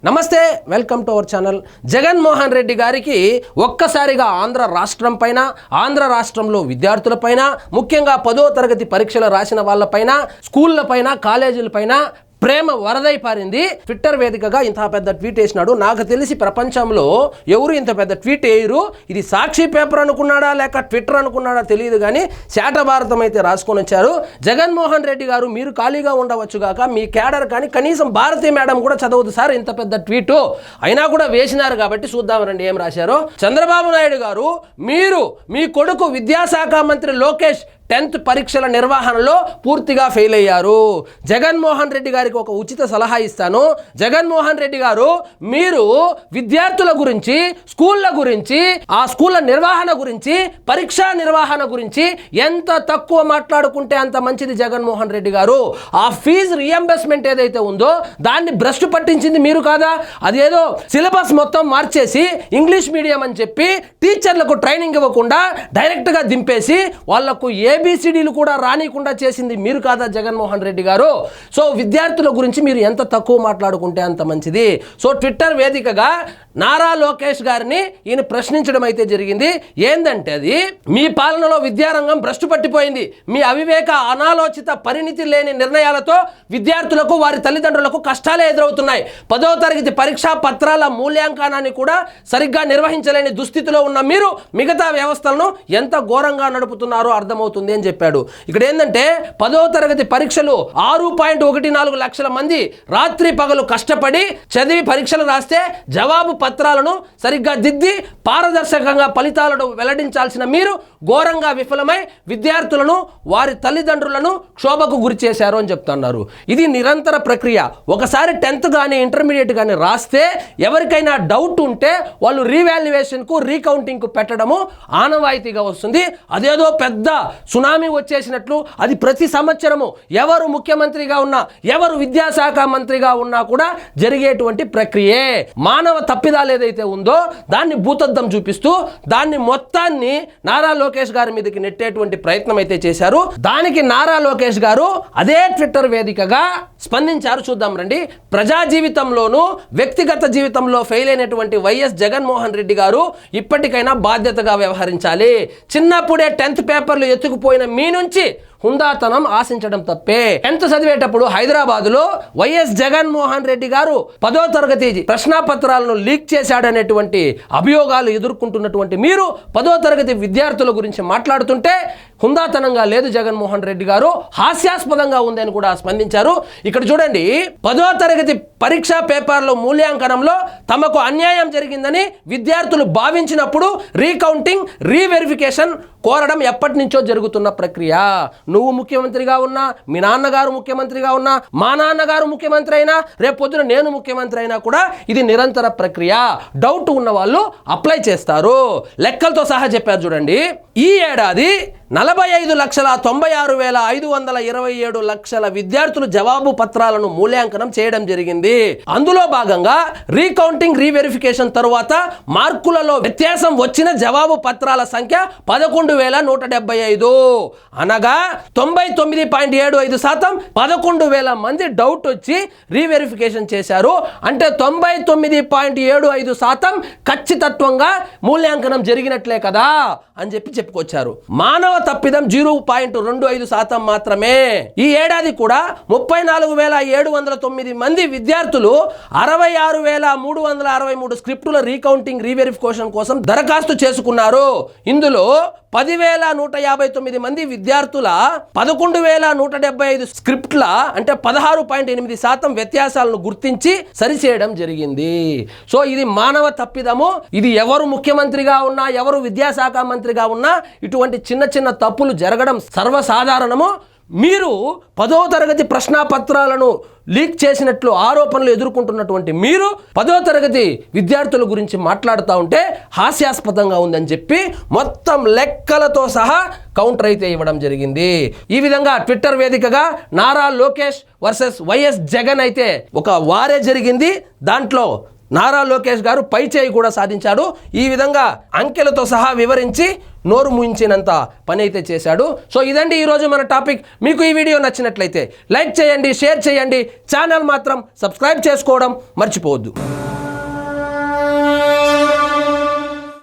నమస్తే, welcome to our channel. Jaganmohan Reddy గారికి ఒక్కసారిగా ఆంధ్ర రాష్ట్రం పైన, ఆంధ్ర రాష్ట్రంలో విద్యార్థుల పైన, ముఖ్యంగా 10వ తరగతి పరీక్షలు రాసిన వాళ్ళపైన, స్కూళ్ళ పైన, కాలేజీల పైన ప్రేమ వరదై పారింది. ట్విట్టర్ వేదికగా ఇంత పెద్ద ట్వీట్ వేసినాడు. నాకు తెలిసి ప్రపంచంలో ఎవరు ఇంత పెద్ద ట్వీట్ వేయరు. ఇది సాక్షి పేపర్ అనుకున్నాడా లేక ట్విట్టర్ అనుకున్నాడా తెలియదు, కానీ శాట భారతం అయితే రాసుకొని వచ్చారు. జగన్మోహన్ రెడ్డి గారు, మీరు ఖాళీగా ఉండవచ్చు గాక, మీ క్యాడర్ కానీ కనీసం భారతీ మేడం కూడా చదవదు సార్ ఇంత పెద్ద ట్వీటు, అయినా కూడా వేసినారు. కాబట్టి చూద్దాం రండి ఏం రాశారో. చంద్రబాబు నాయుడు గారు, మీరు మీ కొడుకు విద్యాశాఖ మంత్రి లోకేష్ 10th పరీక్షల నిర్వహణలో పూర్తిగా ఫెయిల్ అయ్యారు. జగన్మోహన్ రెడ్డి గారికి ఒక ఉచిత సలహా ఇస్తాను. జగన్మోహన్ రెడ్డి గారు, మీరు విద్యార్థుల గురించి, స్కూళ్ళ గురించి, ఆ స్కూళ్ళ నిర్వహణ గురించి, పరీక్షా నిర్వహణ గురించి ఎంత తక్కువ మాట్లాడుకుంటే అంత మంచిది. జగన్మోహన్ రెడ్డి గారు, ఆ ఫీజు రియంబర్స్మెంట్ ఏదైతే ఉందో దాన్ని భ్రష్టు పట్టించింది మీరు కాదా? అదేదో సిలబస్ మొత్తం మార్చేసి ఇంగ్లీష్ మీడియం అని చెప్పి టీచర్లకు ట్రైనింగ్ ఇవ్వకుండా డైరెక్ట్గా దింపేసి వాళ్లకు ఏబిసిడీలు కూడా రానికుండా చేసింది మీరు కాదా జగన్మోహన్ రెడ్డి గారు? సో విద్యార్థుల గురించి మీరు ఎంత తక్కువ మాట్లాడుకుంటే అంత మంచిది. సో ట్విట్టర్ వేదికగా నారా లోకేష్ గారిని ఈయన ప్రశ్నించడం అయితే జరిగింది. ఏందంటే, అది మీ పాలనలో విద్యారంగం భ్రష్టు పట్టిపోయింది. మీ అవివేక, అనాలోచిత, పరిణితి లేని నిర్ణయాలతో విద్యార్థులకు, వారి తల్లిదండ్రులకు కష్టాలే ఎదురవుతున్నాయి. 10వ తరగతి పరీక్షా పత్రాల మూల్యాంకనాన్ని కూడా సరిగ్గా నిర్వహించలేని దుస్థితిలో ఉన్న మీరు మిగతా వ్యవస్థలను ఎంత ఘోరంగా నడుపుతున్నారో అర్థమవుతుంది అని చెప్పాడు. ఇక్కడ ఏంటంటే, 10వ తరగతి పరీక్షలు 6.14 లక్షల మంది రాత్రి పగలు కష్టపడి చదివి పరీక్షలు రాస్తే జవాబు పత్రాలను సరిగ్గా దిద్ది పారదర్శకంగా ఫలితాలను వెల్లడించాల్సిన మీరు ఘోరంగా విఫలమై విద్యార్థులను, వారి తల్లిదండ్రులను క్షోభకు గురి చేశారు అని చెప్తున్నారు. ఇది నిరంతర ప్రక్రియ. ఒకసారి 10th కానీ ఇంటర్మీడియట్ కానీ రాస్తే ఎవరికైనా డౌట్ ఉంటే వాళ్ళు రీవాల్యుయేషన్కు, రీకౌంటింగ్కు పెట్టడము ఆనవాయితీగా వస్తుంది. అదేదో పెద్ద సునామీ వచ్చేసినట్లు అది ప్రతి సంవత్సరము ఎవరు ముఖ్యమంత్రిగా ఉన్నా, ఎవరు విద్యాశాఖ మంత్రిగా ఉన్నా కూడా జరిగేటువంటి ప్రక్రియే. మానవ తప్పిదాలు ఏదైతే ఉందో దాన్ని భూతద్దం చూపిస్తూ దాన్ని మొత్తాన్ని నారా లోకేష్ గారి మీదకి నెట్టేటువంటి ప్రయత్నం అయితే చేశారు. దానికి నారా లోకేష్ గారు అదే ట్విట్టర్ వేదికగా స్పందించారు. చూద్దాం రండి. ప్రజా జీవితంలోనూ వ్యక్తిగత జీవితంలో ఫెయిల్ అయినటువంటి వైఎస్ జగన్మోహన్ రెడ్డి గారు ఇప్పటికైనా బాధ్యతగా వ్యవహరించాలి. చిన్నప్పుడే 10th పేపర్లు ఎత్తుకుపోయిన మీ నుంచి హుందాతనం ఆశించడం తప్పే. 10th చదివేటప్పుడు హైదరాబాదులో వైఎస్ జగన్మోహన్ రెడ్డి గారు 10వ తరగతి ప్రశ్నాపత్రాలను లీక్ చేశాడనేటువంటి అభియోగాలు ఎదుర్కొంటున్నటువంటి మీరు 10వ తరగతి విద్యార్థుల గురించి మాట్లాడుతుంటే హుందాతనంగా లేదు జగన్మోహన్ రెడ్డి గారు, హాస్యాస్పదంగా ఉందని కూడా స్పందించారు. ఇక్కడ చూడండి, 10వ తరగతి పరీక్షా పేపర్ల మూల్యాంకనంలో తమకు అన్యాయం జరిగిందని విద్యార్థులు భావించినప్పుడు రీకౌంటింగ్, రీవెరిఫికేషన్ కోరడం ఎప్పటి నుంచో జరుగుతున్న ప్రక్రియ. నువ్వు ముఖ్యమంత్రిగా ఉన్నా, మీ నాన్నగారు ముఖ్యమంత్రిగా ఉన్నా, మా నాన్నగారు ముఖ్యమంత్రి అయినా, రేపు పొద్దున నేను ముఖ్యమంత్రి అయినా కూడా ఇది నిరంతర ప్రక్రియ. డౌట్ ఉన్న వాళ్ళు అప్లై చేస్తారు. లెక్కలతో సహా చెప్పారు చూడండి. ఈ ఏడాది 45,96,527 లక్షల విద్యార్థులు జవాబు పత్రాలను మూల్యాంకనం చేయడం జరిగింది. అందులో భాగంగా రీకౌంటింగ్, రీవెరిఫికేషన్ తరువాత మార్కులలో వ్యత్యాసం వచ్చిన జవాబు పత్రాల సంఖ్య 11,175. అనగా 99.75%, 11,000 మంది డౌట్ వచ్చి రీవెరిఫికేషన్ చేశారు. అంటే 99.75% ఖచ్చితత్వంగా మూల్యాంకనం జరిగినట్లే కదా అని చెప్పుకొచ్చారు. మానవ తప్పిదం 0.25% మాత్రమే. ఈ ఏడాది కూడా 34,709 మంది విద్యార్థులు 66,363 స్క్రిప్టుల రీకౌంటింగ్, రీవెరిఫికేషన్ కోసం దరఖాస్తు చేసుకున్నారు. ఇందులో 10,159 మంది విద్యార్థుల 11,175 స్క్రిప్ట్ల అంటే 16.8% వ్యత్యాసాలను గుర్తించి సరిచేయడం జరిగింది. సో ఇది మానవ తప్పిదము. ఇది ఎవరు ముఖ్యమంత్రిగా ఉన్నా, ఎవరు విద్యాశాఖ మంత్రిగా ఉన్నా ఇటువంటి చిన్న చిన్న తప్పులు జరగడం సర్వసాధారణము. మీరు 10వ తరగతి ప్రశ్నాపత్రాలను లీక్ చేసినట్లు ఆరోపణలు ఎదుర్కొంటున్నటువంటి మీరు 10వ తరగతి విద్యార్థుల గురించి మాట్లాడుతూ ఉంటే హాస్యాస్పదంగా ఉందని చెప్పి మొత్తం లెక్కలతో సహా కౌంటర్ అయితే ఇవ్వడం జరిగింది. ఈ విధంగా ట్విట్టర్ వేదికగా నారా లోకేష్ వర్సెస్ వైఎస్ జగన్ అయితే ఒక వారే జరిగింది. దాంట్లో నారా లోకేష్ గారు పై చేయి కూడా సాధించాడు. ఈ విధంగా అంకెలతో సహా వివరించి నోరు మూయించినంత పని అయితే చేశాడు. సో ఇదండి ఈరోజు మన టాపిక్. మీకు ఈ వీడియో నచ్చినట్లయితే లైక్ చేయండి, షేర్ చేయండి, ఛానల్ మాత్రం సబ్స్క్రైబ్ చేసుకోవడం మర్చిపోవద్దు.